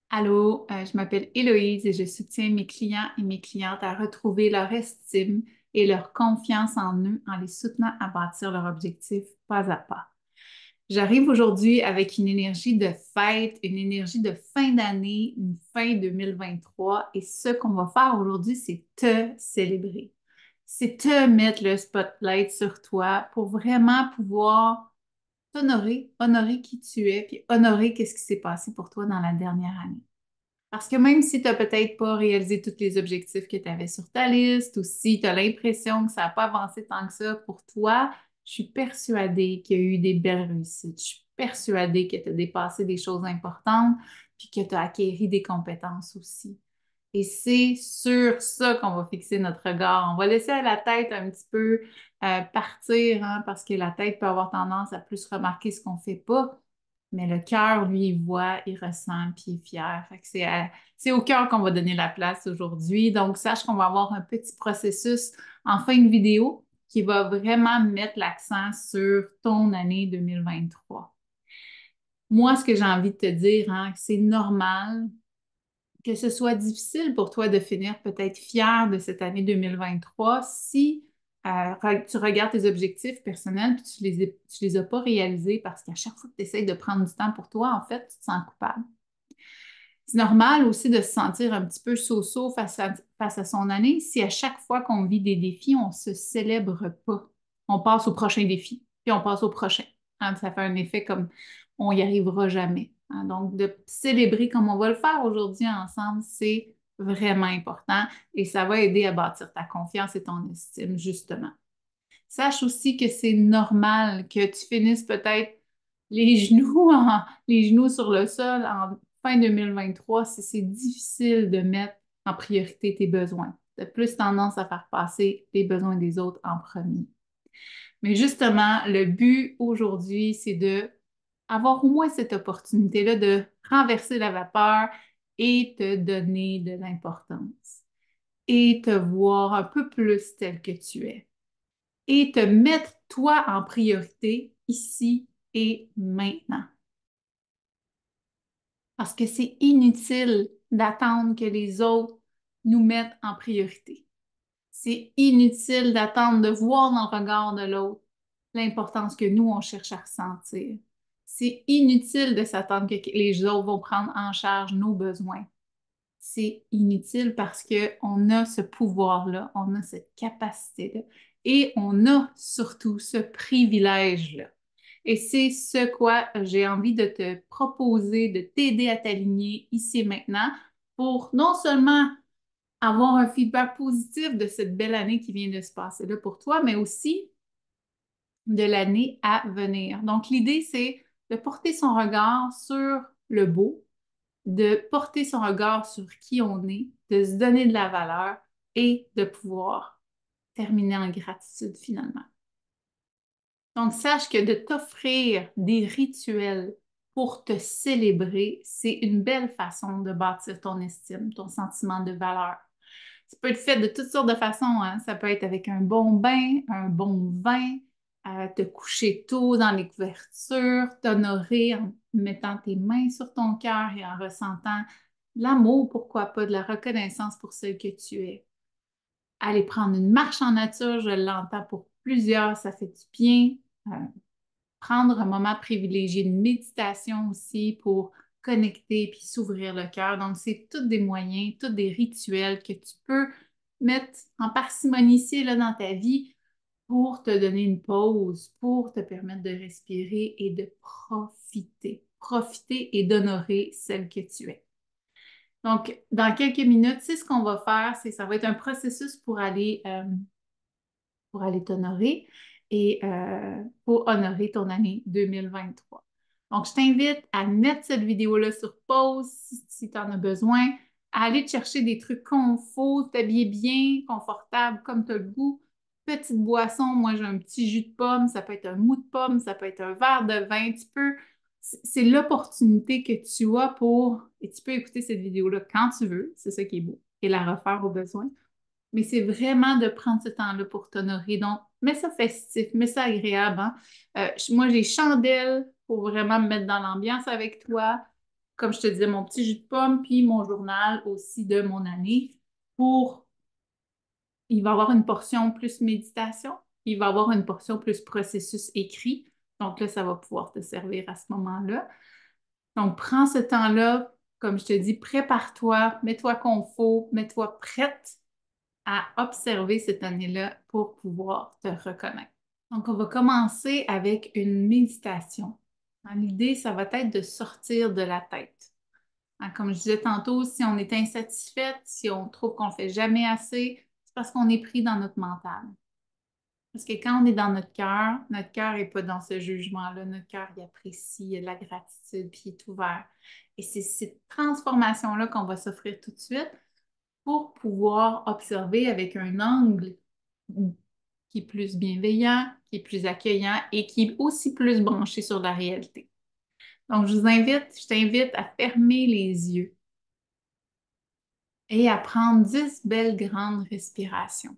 Allô, je m'appelle Héloïse et je soutiens mes clients et mes clientes à retrouver leur estime et leur confiance en eux en les soutenant à bâtir leur objectif pas à pas. J'arrive aujourd'hui avec une énergie de fête, une énergie de fin d'année, une fin 2023 et ce qu'on va faire aujourd'hui, c'est te célébrer. C'est te mettre le spotlight sur toi pour vraiment pouvoir t'honorer, honorer qui tu es, puis honorer qu'est-ce qui s'est passé pour toi dans la dernière année. Parce que même si tu n'as peut-être pas réalisé tous les objectifs que tu avais sur ta liste ou si tu as l'impression que ça n'a pas avancé tant que ça pour toi, je suis persuadée qu'il y a eu des belles réussites. Je suis persuadée que tu as dépassé des choses importantes puis que tu as acquéri des compétences aussi. Et c'est sur ça qu'on va fixer notre regard. On va laisser à la tête un petit peu partir, hein, parce que la tête peut avoir tendance à plus remarquer ce qu'on ne fait pas. Mais le cœur, lui, il voit, il ressent, puis il est fier. Fait que c'est au cœur qu'on va donner la place aujourd'hui. Donc, sache qu'on va avoir un petit processus en fin de vidéo qui va vraiment mettre l'accent sur ton année 2023. Moi, ce que j'ai envie de te dire, hein, c'est normal que ce soit difficile pour toi de finir peut-être fier de cette année 2023 si tu regardes tes objectifs personnels et tu les as pas réalisés parce qu'à chaque fois que tu essaies de prendre du temps pour toi, en fait, tu te sens coupable. C'est normal aussi de se sentir un petit peu so-so face à son année si à chaque fois qu'on vit des défis, on ne se célèbre pas. On passe au prochain défi, puis on passe au prochain. Hein, ça fait un effet comme on n'y arrivera jamais. Hein. Donc, de célébrer comme on va le faire aujourd'hui ensemble, c'est vraiment important et ça va aider à bâtir ta confiance et ton estime, justement. Sache aussi que c'est normal que tu finisses peut-être les genoux sur le sol en fin 2023 si c'est difficile de mettre en priorité tes besoins. Tu as plus tendance à faire passer les besoins des autres en premier. Mais justement, le but aujourd'hui, c'est de avoir au moins cette opportunité-là de renverser la vapeur et te donner de l'importance et te voir un peu plus tel que tu es et te mettre toi en priorité ici et maintenant. Parce que c'est inutile d'attendre que les autres nous mettent en priorité. C'est inutile d'attendre de voir dans le regard de l'autre l'importance que nous, on cherche à ressentir. C'est inutile de s'attendre que les autres vont prendre en charge nos besoins. C'est inutile parce qu'on a ce pouvoir-là, on a cette capacité-là et on a surtout ce privilège-là. Et c'est ce quoi j'ai envie de te proposer, de t'aider à t'aligner ici et maintenant pour non seulement avoir un feedback positif de cette belle année qui vient de se passer là pour toi, mais aussi de l'année à venir. Donc, l'idée, c'est de porter son regard sur le beau, de porter son regard sur qui on est, de se donner de la valeur et de pouvoir terminer en gratitude finalement. Donc, sache que de t'offrir des rituels pour te célébrer, c'est une belle façon de bâtir ton estime, ton sentiment de valeur. Ça peut être fait de toutes sortes de façons, hein. Ça peut être avec un bon bain, un bon vin, te coucher tôt dans les couvertures, t'honorer en mettant tes mains sur ton cœur et en ressentant l'amour, pourquoi pas, de la reconnaissance pour celle que tu es. Aller prendre une marche en nature, je l'entends pour plusieurs, ça fait du bien. Euh, Prendre un moment privilégié de méditation aussi pour connecter puis s'ouvrir le cœur. Donc, c'est tous des moyens, tous des rituels que tu peux mettre en parcimonie ici là, dans ta vie pour te donner une pause, pour te permettre de respirer et de profiter. Profiter et d'honorer celle que tu es. Donc, dans quelques minutes, c'est ce qu'on va faire, ça va être un processus pour aller t'honorer et pour honorer ton année 2023. Donc, je t'invite à mettre cette vidéo-là sur pause si tu en as besoin, à aller te chercher des trucs confort, t'habiller bien, confortable, comme tu as le goût. Petite boisson, moi j'ai un petit jus de pomme, ça peut être un mou de pomme, ça peut être un verre de vin, tu peux. C'est l'opportunité que tu as et tu peux écouter cette vidéo-là quand tu veux, c'est ça qui est beau, et la refaire au besoin. Mais c'est vraiment de prendre ce temps-là pour t'honorer. Donc, mets ça festif, mets ça agréable. Hein. Moi, j'ai chandelle pour vraiment me mettre dans l'ambiance avec toi. comme je te disais, mon petit jus de pomme, puis mon journal aussi de mon année pour, il va y avoir une portion plus méditation, il va y avoir une portion plus processus écrit. Donc là, ça va pouvoir te servir à ce moment-là. Donc, prends ce temps-là, comme je te dis, prépare-toi, mets-toi confort, mets-toi prête à observer cette année-là pour pouvoir te reconnaître. Donc, on va commencer avec une méditation. L'idée, ça va être de sortir de la tête. Comme je disais tantôt, si on est insatisfaite, si on trouve qu'on ne fait jamais assez, c'est parce qu'on est pris dans notre mental. Parce que quand on est dans notre cœur n'est pas dans ce jugement-là. Notre cœur, il apprécie, il y a de la gratitude, puis il est ouvert. Et c'est cette transformation-là qu'on va s'offrir tout de suite pour pouvoir observer avec un angle qui est plus bienveillant, qui est plus accueillant et qui est aussi plus branché sur la réalité. Donc, je t'invite à fermer les yeux et à prendre 10 belles grandes respirations.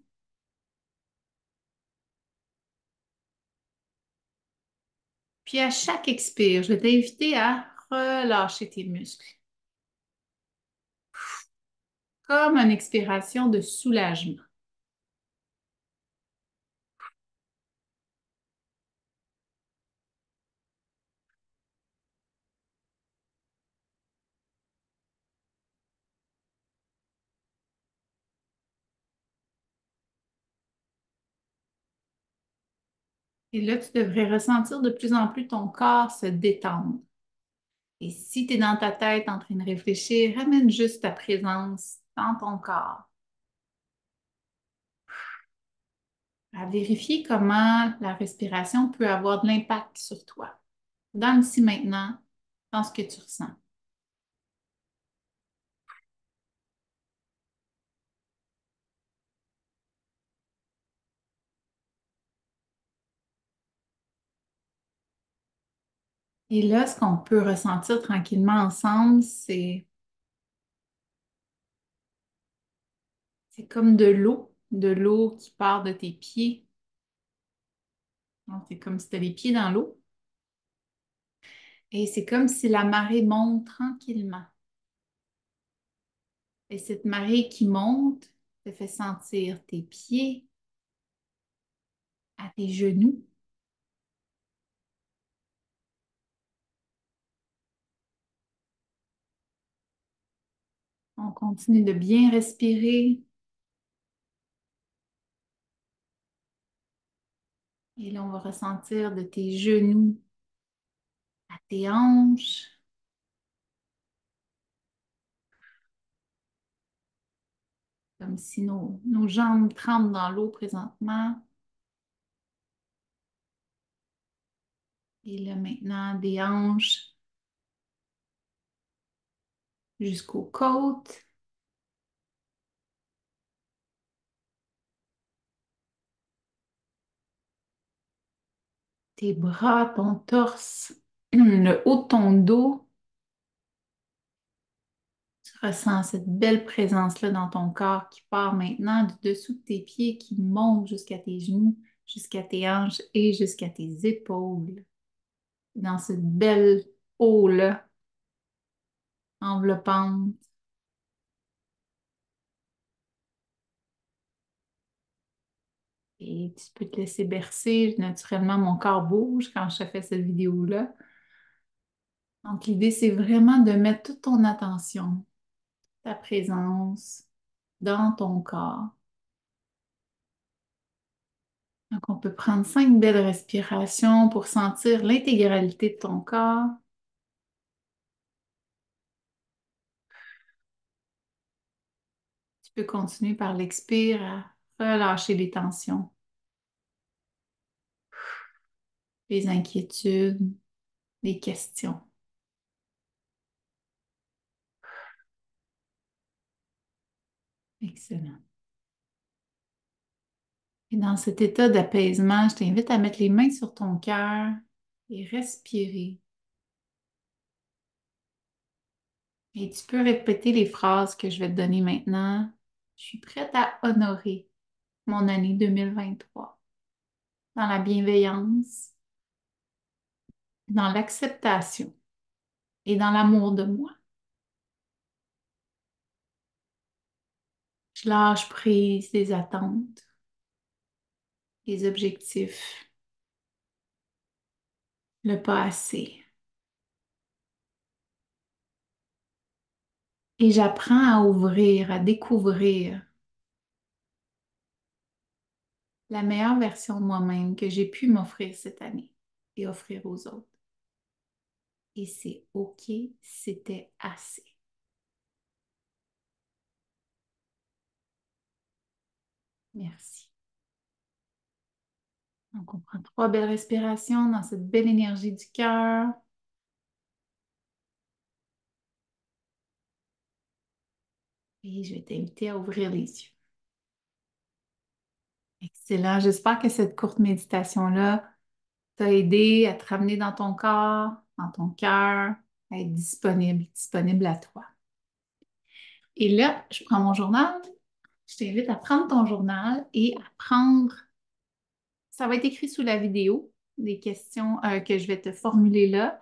Puis à chaque expire, je vais t'inviter à relâcher tes muscles, comme une expiration de soulagement. Et là, tu devrais ressentir de plus en plus ton corps se détendre. Et si tu es dans ta tête en train de réfléchir, ramène juste ta présence dans ton corps. À vérifier comment la respiration peut avoir de l'impact sur toi, dans le ici maintenant, dans ce que tu ressens. Et là, ce qu'on peut ressentir tranquillement ensemble, c'est comme de l'eau qui part de tes pieds. Donc, c'est comme si tu as les pieds dans l'eau. Et c'est comme si la marée monte tranquillement. Et cette marée qui monte te fait sentir tes pieds à tes genoux. On continue de bien respirer. Et là, on va ressentir de tes genoux à tes hanches, comme si nos jambes tremblent dans l'eau présentement. Et là, maintenant, des hanches jusqu'aux côtes. Tes bras, ton torse, le haut de ton dos. Tu ressens cette belle présence-là dans ton corps qui part maintenant du dessous de tes pieds, qui monte jusqu'à tes genoux, jusqu'à tes hanches et jusqu'à tes épaules. Dans cette belle eau-là enveloppante. Et tu peux te laisser bercer. Naturellement, mon corps bouge quand je fais cette vidéo-là. Donc, l'idée, c'est vraiment de mettre toute ton attention, ta présence dans ton corps. Donc, on peut prendre 5 belles respirations pour sentir l'intégralité de ton corps. Tu peux continuer par l'expire à relâcher les tensions, les inquiétudes, les questions. Excellent. Et dans cet état d'apaisement, je t'invite à mettre les mains sur ton cœur et respirer. Et tu peux répéter les phrases que je vais te donner maintenant. Je suis prête à honorer mon année 2023 dans la bienveillance, dans l'acceptation. et dans l'amour de moi. Je lâche prise des attentes, des objectifs, le passé. Et j'apprends à ouvrir, à découvrir la meilleure version de moi-même que j'ai pu m'offrir cette année et offrir aux autres. Et c'est OK, c'était assez. Merci. Donc, on prend trois belles respirations dans cette belle énergie du cœur. Et je vais t'inviter à ouvrir les yeux. Excellent. J'espère que cette courte méditation-là t'a aidé à te ramener dans ton corps, dans ton cœur, à être disponible, disponible à toi. Et là, je prends mon journal. Je t'invite à prendre ton journal et à prendre, ça va être écrit sous la vidéo, des questions que je vais te formuler là.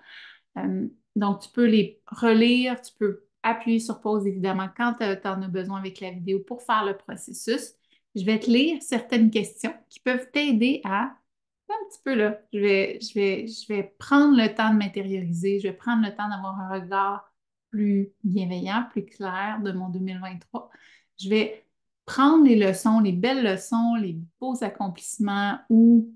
Donc, tu peux les relire, tu peux appuyer sur pause, évidemment, quand tu en as besoin avec la vidéo pour faire le processus. Je vais te lire certaines questions qui peuvent t'aider à, un petit peu là, je vais prendre le temps de m'intérioriser, je vais prendre le temps d'avoir un regard plus bienveillant, plus clair de mon 2023. Je vais prendre les leçons, les belles leçons, les beaux accomplissements ou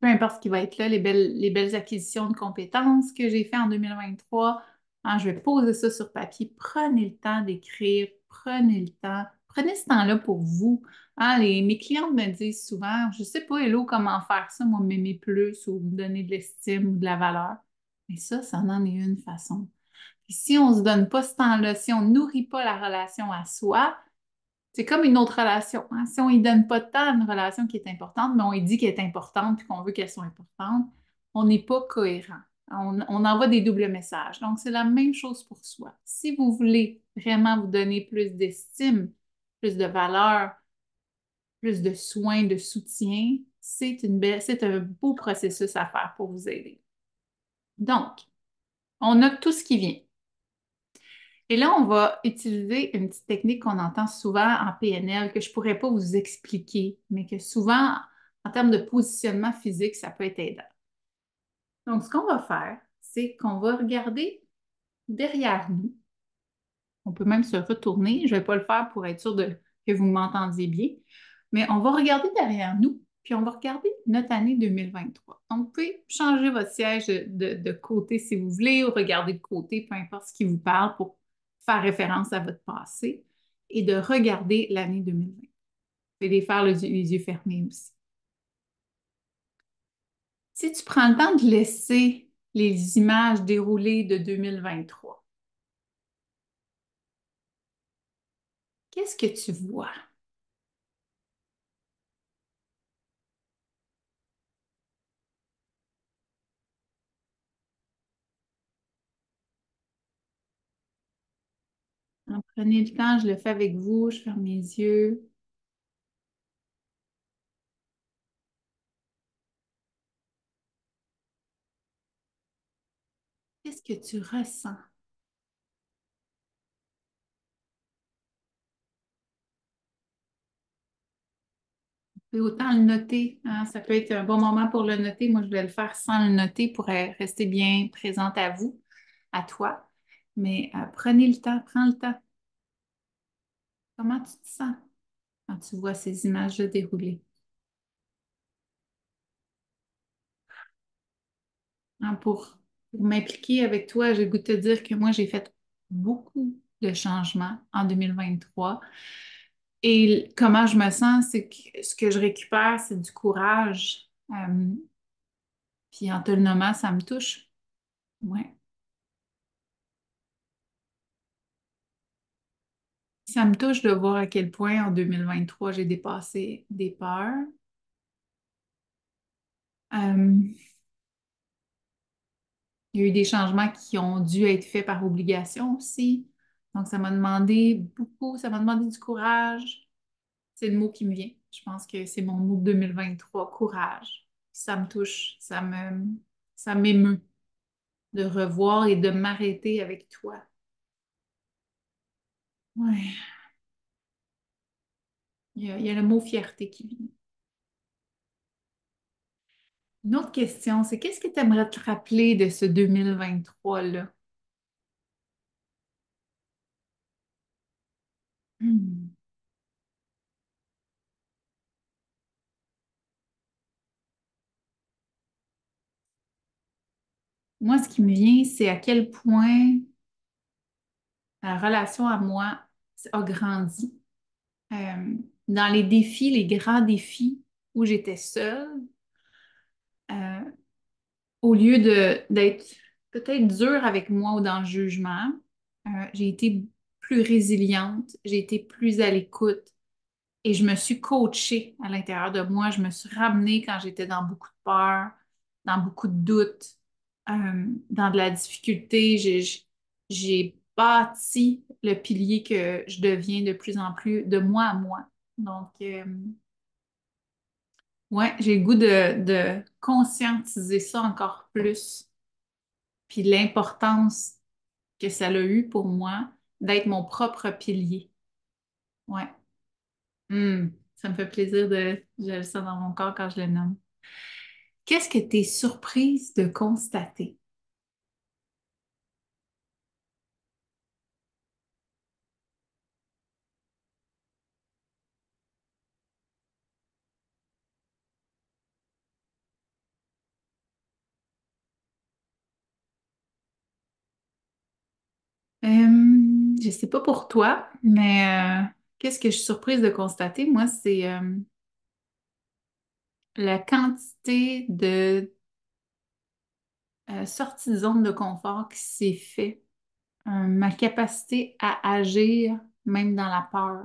peu importe ce qui va être là, les belles acquisitions de compétences que j'ai fait en 2023, hein, je vais poser ça sur papier. Prenez le temps d'écrire, prenez le temps, prenez ce temps-là pour vous. Hein, mes clientes me disent souvent, je ne sais pas, Hello, comment faire ça, moi, m'aimer plus ou me donner de l'estime ou de la valeur. Mais ça en est une façon. Puis si on ne se donne pas ce temps-là, si on ne nourrit pas la relation à soi, c'est comme une autre relation. Hein. Si on ne lui donne pas de temps à une relation qui est importante, mais on lui dit qu'elle est importante puis qu'on veut qu'elle soit importante, on n'est pas cohérent. On envoie des doubles messages. Donc, c'est la même chose pour soi. Si vous voulez vraiment vous donner plus d'estime, plus de valeur, plus de soins, de soutien, c'est un beau processus à faire pour vous aider. Donc, on a tout ce qui vient. Et là, on va utiliser une petite technique qu'on entend souvent en PNL que je ne pourrais pas vous expliquer, mais que souvent, en termes de positionnement physique, ça peut être aidant. Donc, ce qu'on va faire, c'est qu'on va regarder derrière nous. On peut même se retourner. Je ne vais pas le faire pour être sûr que vous m'entendiez bien, mais on va regarder derrière nous, puis on va regarder notre année 2023. Donc, vous pouvez changer votre siège de côté si vous voulez, ou regarder de côté, peu importe ce qui vous parle pour faire référence à votre passé, et de regarder l'année 2020. Vous pouvez les faire les yeux fermés aussi. Si tu prends le temps de laisser les images dérouler de 2023, qu'est-ce que tu vois? En prenez le temps, je le fais avec vous, je ferme mes yeux. Qu'est-ce que tu ressens? Tu peux autant le noter, hein, ça peut être un bon moment pour le noter. Moi, je vais le faire sans le noter pour rester bien présente à vous, à toi. Mais prenez le temps, prends le temps. Comment tu te sens quand tu vois ces images se dérouler? Hein, pour m'impliquer avec toi, j'ai le goût de te dire que moi, j'ai fait beaucoup de changements en 2023. Et comment je me sens, c'est que ce que je récupère, c'est du courage. Puis en te le nommant, ça me touche. Ouais. Ça me touche de voir à quel point en 2023, j'ai dépassé des peurs. Euh, il y a eu des changements qui ont dû être faits par obligation aussi. Donc, ça m'a demandé beaucoup, ça m'a demandé du courage. C'est le mot qui me vient. Je pense que c'est mon mot de 2023, courage. Ça me touche, ça m'émeut. de revoir et de m'arrêter avec toi. Ouais, il y a le mot fierté qui vient. Une autre question, c'est qu'est-ce que tu aimerais te rappeler de ce 2023-là? Hmm. Moi, ce qui me vient, c'est à quel point la relation à moi a grandi. Dans les défis, les grands défis où j'étais seule, euh, au lieu d'être peut-être dure avec moi ou dans le jugement, j'ai été plus résiliente, j'ai été plus à l'écoute et je me suis coachée à l'intérieur de moi. Je me suis ramenée quand j'étais dans beaucoup de peur, dans beaucoup de doutes, dans de la difficulté. J'ai bâti le pilier que je deviens de plus en plus de moi à moi. Donc, ouais, j'ai le goût de conscientiser ça encore plus. Puis l'importance que ça a eu pour moi d'être mon propre pilier. Ouais. Ça me fait plaisir j'ai ça dans mon corps quand je le nomme. Qu'est-ce que tu es surprise de constater? Je sais pas pour toi, mais qu'est-ce que je suis surprise de constater? Moi, c'est la quantité de sorties de zone de confort qui s'est fait. Ma capacité à agir même dans la peur.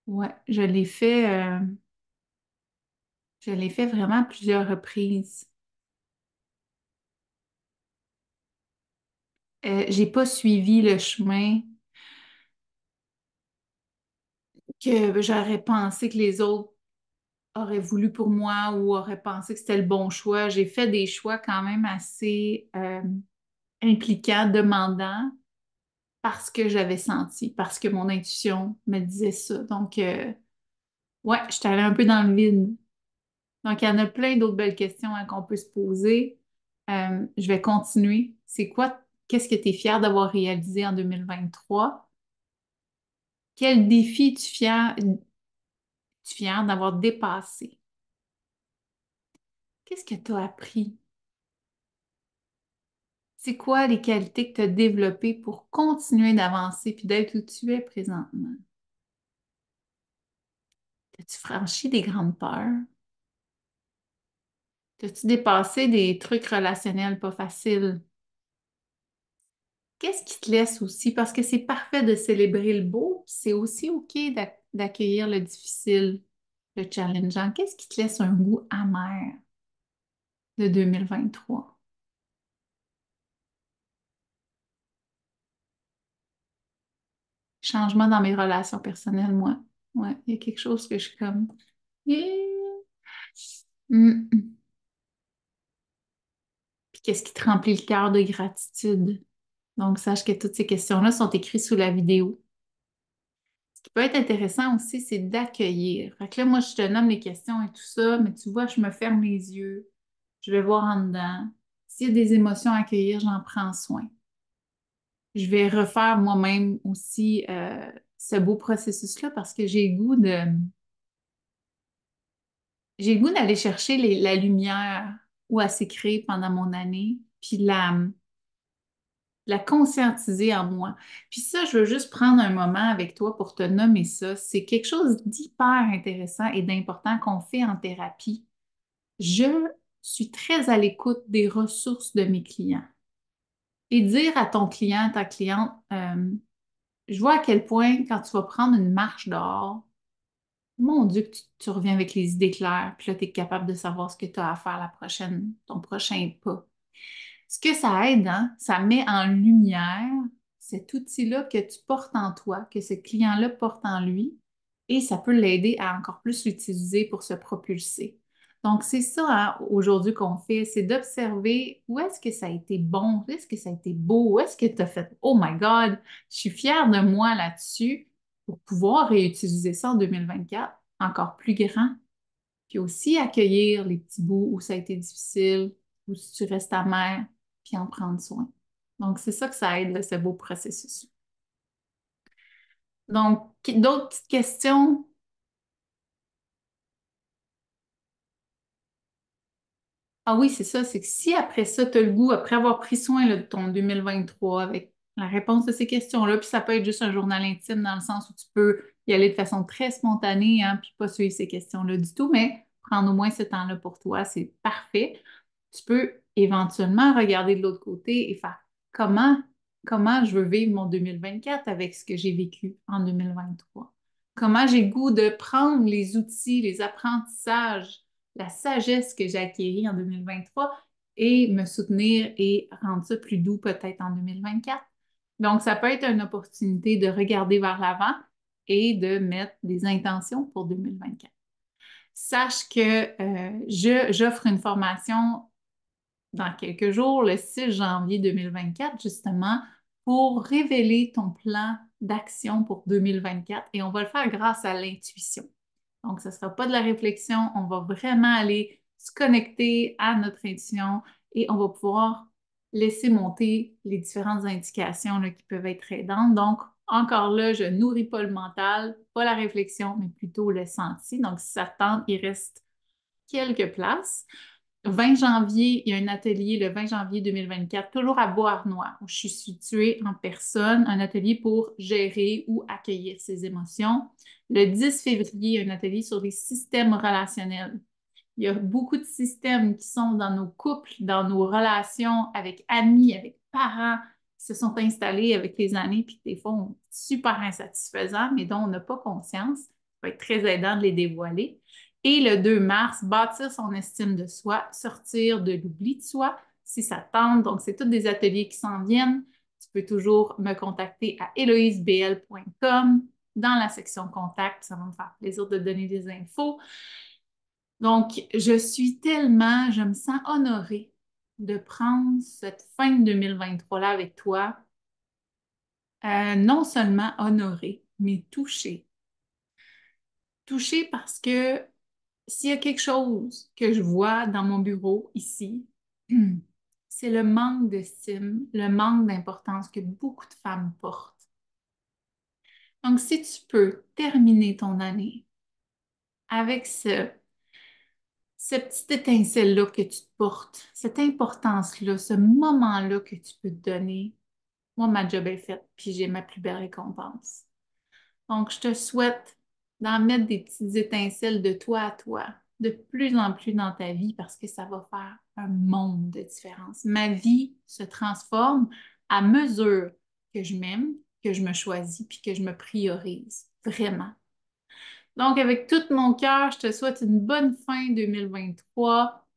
Ouais, je l'ai fait vraiment à plusieurs reprises. J'ai pas suivi le chemin que j'aurais pensé que les autres auraient voulu pour moi ou auraient pensé que c'était le bon choix. J'ai fait des choix quand même assez impliquants, demandants, parce que j'avais senti, parce que mon intuition me disait ça. Donc, ouais, j'étais allée un peu dans le vide. Donc, il y en a plein d'autres belles questions hein, qu'on peut se poser. Je vais continuer. Qu'est-ce que tu es fier d'avoir réalisé en 2023? Quel défi tu es fier d'avoir dépassé? Qu'est-ce que tu as appris? C'est quoi les qualités que tu as développées pour continuer d'avancer puis d'être où tu es présentement? As-tu franchi des grandes peurs? As-tu dépassé des trucs relationnels pas faciles? Qu'est-ce qui te laisse aussi? Parce que c'est parfait de célébrer le beau, puis c'est aussi OK d'accueillir le difficile, le challengeant. Qu'est-ce qui te laisse un goût amer de 2023? Changement dans mes relations personnelles, moi. Ouais, il y a quelque chose que je suis comme. Yeah. Mm. Puis qu'est-ce qui te remplit le cœur de gratitude? Donc, sache que toutes ces questions-là sont écrites sous la vidéo. Ce qui peut être intéressant aussi, c'est d'accueillir. Fait que là, moi, je te nomme les questions et tout ça, mais tu vois, je me ferme les yeux, je vais voir en dedans. S'il y a des émotions à accueillir, j'en prends soin. Je vais refaire moi-même aussi ce beau processus-là parce que j'ai le goût d'aller chercher la lumière où elle s'est créée pendant mon année, puis la conscientiser en moi. Puis ça, je veux juste prendre un moment avec toi pour te nommer ça. C'est quelque chose d'hyper intéressant et d'important qu'on fait en thérapie. Je suis très à l'écoute des ressources de mes clients. Et dire à ton client, ta cliente, je vois à quel point quand tu vas prendre une marche dehors, mon Dieu, que tu reviens avec les idées claires, puis là, tu es capable de savoir ce que tu as à faire ton prochain pas. Ce que ça aide, hein, ça met en lumière cet outil-là que tu portes en toi, que ce client-là porte en lui, et ça peut l'aider à encore plus l'utiliser pour se propulser. Donc, c'est ça, hein, aujourd'hui qu'on fait, c'est d'observer où est-ce que ça a été bon, où est-ce que ça a été beau, où est-ce que tu as fait Oh my God, je suis fière de moi là-dessus pour pouvoir réutiliser ça en 2024, encore plus grand. Puis aussi accueillir les petits bouts où ça a été difficile, où si tu restes amer, puis en prendre soin. Donc, c'est ça que ça aide, là, ce beau processus. Donc, d'autres petites questions? Ah oui, c'est ça, c'est que si après ça, tu as le goût, après avoir pris soin là, de ton 2023 avec la réponse de ces questions-là, puis ça peut être juste un journal intime dans le sens où tu peux y aller de façon très spontanée, hein, puis pas suivre ces questions-là du tout, mais prendre au moins ce temps-là pour toi, c'est parfait. Tu peux éventuellement regarder de l'autre côté et faire comment, comment je veux vivre mon 2024 avec ce que j'ai vécu en 2023. Comment j'ai le goût de prendre les outils, les apprentissages, la sagesse que j'ai acquérie en 2023 et me soutenir et rendre ça plus doux peut-être en 2024. Donc, ça peut être une opportunité de regarder vers l'avant et de mettre des intentions pour 2024. Sache que j'offre une formation dans quelques jours, le 6 janvier 2024, justement, pour révéler ton plan d'action pour 2024 et on va le faire grâce à l'intuition. Donc, ce ne sera pas de la réflexion, on va vraiment aller se connecter à notre intuition et on va pouvoir laisser monter les différentes indications là, qui peuvent être aidantes. Donc, encore là, je nourris pas le mental, pas la réflexion, mais plutôt le senti. Donc, si ça te tente, il reste quelques places. 20 janvier, il y a un atelier le 20 janvier 2024, toujours à Beauharnois, où je suis située en personne, un atelier pour gérer ou accueillir ses émotions. Le 10 février, il y a un atelier sur les systèmes relationnels. Il y a beaucoup de systèmes qui sont dans nos couples, dans nos relations avec amis, avec parents, qui se sont installés avec les années, puis des fois, super insatisfaisants, mais dont on n'a pas conscience. Ça peut être très aidant de les dévoiler. Et le 2 mars, bâtir son estime de soi, sortir de l'oubli de soi, si ça tente. Donc, c'est tous des ateliers qui s'en viennent. Tu peux toujours me contacter à eloisebl.com dans la section contact. Ça va me faire plaisir de donner des infos. Donc, je me sens honorée de prendre cette fin de 2023-là avec toi. Non seulement honorée, mais touchée. Touchée parce que s'il y a quelque chose que je vois dans mon bureau ici, c'est le manque d'estime, le manque d'importance que beaucoup de femmes portent. Donc, si tu peux terminer ton année avec cette petite étincelle-là que tu te portes, cette importance-là, ce moment-là que tu peux te donner, moi, ma job est faite, puis j'ai ma plus belle récompense. Donc, je te souhaite d'en mettre des petites étincelles de toi à toi, de plus en plus dans ta vie, parce que ça va faire un monde de différence. Ma vie se transforme à mesure que je m'aime, que je me choisis, puis que je me priorise. Vraiment. Donc, avec tout mon cœur, je te souhaite une bonne fin 2023,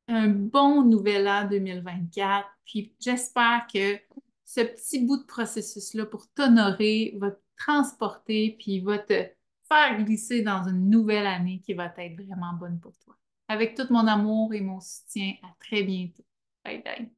un bon nouvel an 2024. Puis j'espère que ce petit bout de processus-là pour t'honorer va te transporter, puis va te faire glisser dans une nouvelle année qui va être vraiment bonne pour toi. Avec tout mon amour et mon soutien, à très bientôt. Bye bye.